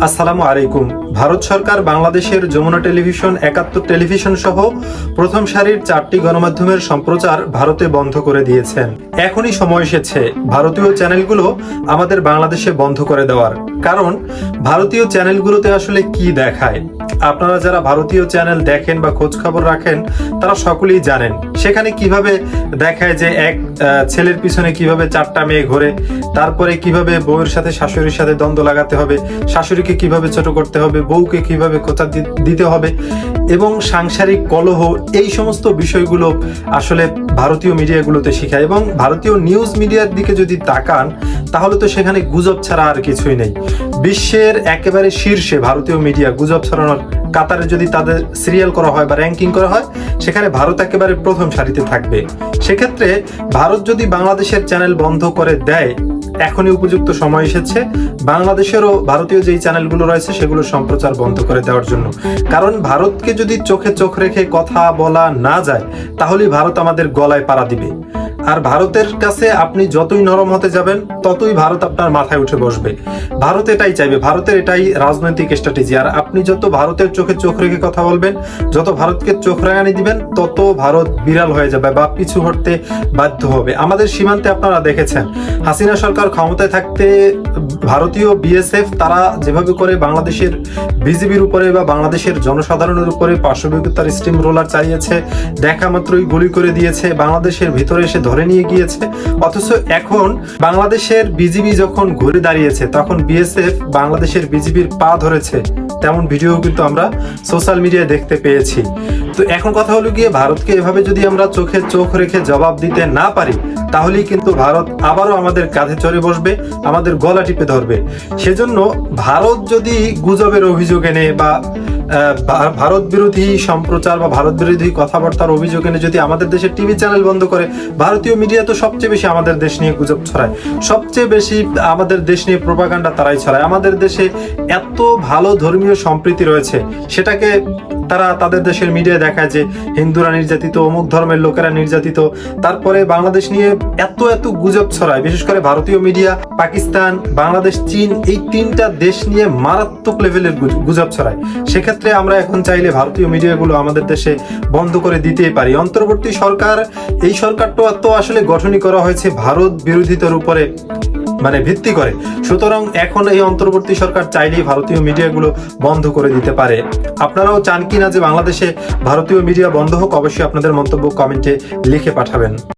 আসসালামু আলাইকুম। ভারত সরকার বাংলাদেশের যমুনা টেলিভিশন, ৭১ টেলিভিশন সহ প্রথম সারির 4টি গণমাধ্যমের সম্প্রচার ভারতে বন্ধ করে দিয়েছেন। এখনই সময় এসেছে ভারতীয় চ্যানেলগুলো আমাদের বাংলাদেশে বন্ধ করে দেওয়ার। কারণ ভারতীয় চ্যানেলগুলোতে আসলে কি দেখায়, আপনারা যারা ভারতীয় চ্যানেল দেখেন বা খোঁজ খবর রাখেন তারা সকলেই জানেন সেখানে কিভাবে দেখায় যে এক ছেলের পিছনে কিভাবে 4টা মেয়ে ঘোরে, তারপরে কিভাবে বউয়ের সাথে শাশুড়ির সাথে দ্বন্দ্ব লাগাতে হবে, শাশুড়িকে কিভাবে ছোট করতে হবে, বউকে কিভাবে খোঁচা দিতে হবে এবং সাংসারিক কলহ, এই সমস্ত বিষয়গুলো আসলে ভারতীয় মিডিয়াগুলোতে শেখায়। এবং ভারতীয় নিউজ মিডিয়ার দিকে যদি তাকান তাহলে তো সেখানে গুজব ছাড়া আর কিছুই নেই। বিশ্বের একেবারে শীর্ষে ভারতীয় মিডিয়া গুজব ছড়ানোর কাতারে যদি তাদের সিরিয়াল করা হয় বা র্যাঙ্কিং করা হয়, সেখানে ভারত একেবারে প্রথম সারিতে থাকবে। সেক্ষেত্রে ভারত যদি বাংলাদেশের চ্যানেল বন্ধ করে দেয়, এখনই উপযুক্ত সময় এসেছে বাংলাদেশেরও ভারতীয় যেই চ্যানেলগুলো রয়েছে সেগুলো সম্প্রচার বন্ধ করে দেওয়ার জন্য। কারণ ভারতকে যদি চোখে চোখ রেখে কথা বলা না যায় তাহলেই ভারত আমাদের গলায় পাড়া দিবে। আর ভারতের কাছে আপনি যতই নরম হতে যাবেন ততই ভারত আপনার মাথায় উঠে বসবে। ভারত এটাই চাইবে, ভারতের এটাই রাজনৈতিক স্ট্র্যাটেজি। আর আপনি যত ভারতের চোখে চোখ রেখে কথা বলবেন, যত ভারতকে চোখ রাঙানি দিবেন, তত ভারত বিড়াল হয়ে যাবে বা পিছু হটতে বাধ্য হবে। আমাদের সীমান্তে আপনারা দেখেছেন হাসিনা সরকার ক্ষমতায় থাকতে ভারতীয় বিএসএফ তারা যেভাবে করে বাংলাদেশের বিজিবির উপরে বা বাংলাদেশের জনসাধারণের উপরে পার্শ্ববিকতার স্টিম রোলার চালিয়েছে, দেখা মাত্রই গুলি করে দিয়েছে, বাংলাদেশের ভিতরে এসে ধরে নিয়ে গিয়েছে। অথচ এখন বাংলাদেশের বিজিবি যখন ঘুরে দাঁড়িয়েছে তখন বিএসএফ বাংলাদেশের বিজিবির পা ধরেছে, তেমন ভিডিও কিন্তু আমরা সোশ্যাল মিডিয়ায় দেখতে পেয়েছি। তো এখন কথা হলো গিয়ে, ভারতকে এভাবে যদি আমরা চোখে চোখ রেখে জবাব দিতে না পারি তাহলেই কিন্তু ভারত আবারও আমাদের কাঁধে চড়ে বসবে, আমাদের গলা টিপে ধরবে। সেজন্য ভারত যদি গুজবের অভিযোগ এনে বা ভারত বিরোধী সম্প্রচার বা ভারত বিরোধী কথাবার্তার অভিযোগ এনে যদি আমাদের দেশের টিভি চ্যানেল বন্ধ করে, ভারতীয় মিডিয়া তো সবচেয়ে বেশি আমাদের দেশ নিয়ে গুজব ছড়ায়, সবচেয়ে বেশি আমাদের দেশ নিয়ে প্রোপাগান্ডা তারাই ছড়ায়। আমাদের দেশে এত ভালো ধর্মীয় সম্প্রীতি রয়েছে, সেটাকে তারা তাদের দেশের মিডিয়ায় দেখায় যে হিন্দুরা নির্যাতিত, অমুক ধর্মের লোকেরা নির্যাতিত। তারপরে বাংলাদেশ নিয়ে এত গুজব ছড়ায়, বিশেষ করে ভারতীয় মিডিয়া পাকিস্তান, বাংলাদেশ, চীন, এই 3টা দেশ নিয়ে মারাত্মক লেভেলের গুজব ছড়ায়। সেক্ষেত্রে আমরা এখন চাইলে ভারতীয় মিডিয়াগুলো আমাদের দেশে বন্ধ করে দিতেই পারি। অন্তর্বর্তী সরকার, এই সরকারটা তো আসলে গঠনই করা হয়েছে ভারত বিরোধিতার উপরে ভিত্তি করে। সুতরাং এখন এই অন্তর্বর্তী সরকার চাইলেই ভারতীয় মিডিয়াগুলো বন্ধ করে দিতে পারে। আপনারাও চান কিনা যে বাংলাদেশে ভারতীয় মিডিয়া বন্ধ হোক? অবশ্যই আপনাদের মন্তব্য কমেন্টে লিখে পাঠাবেন।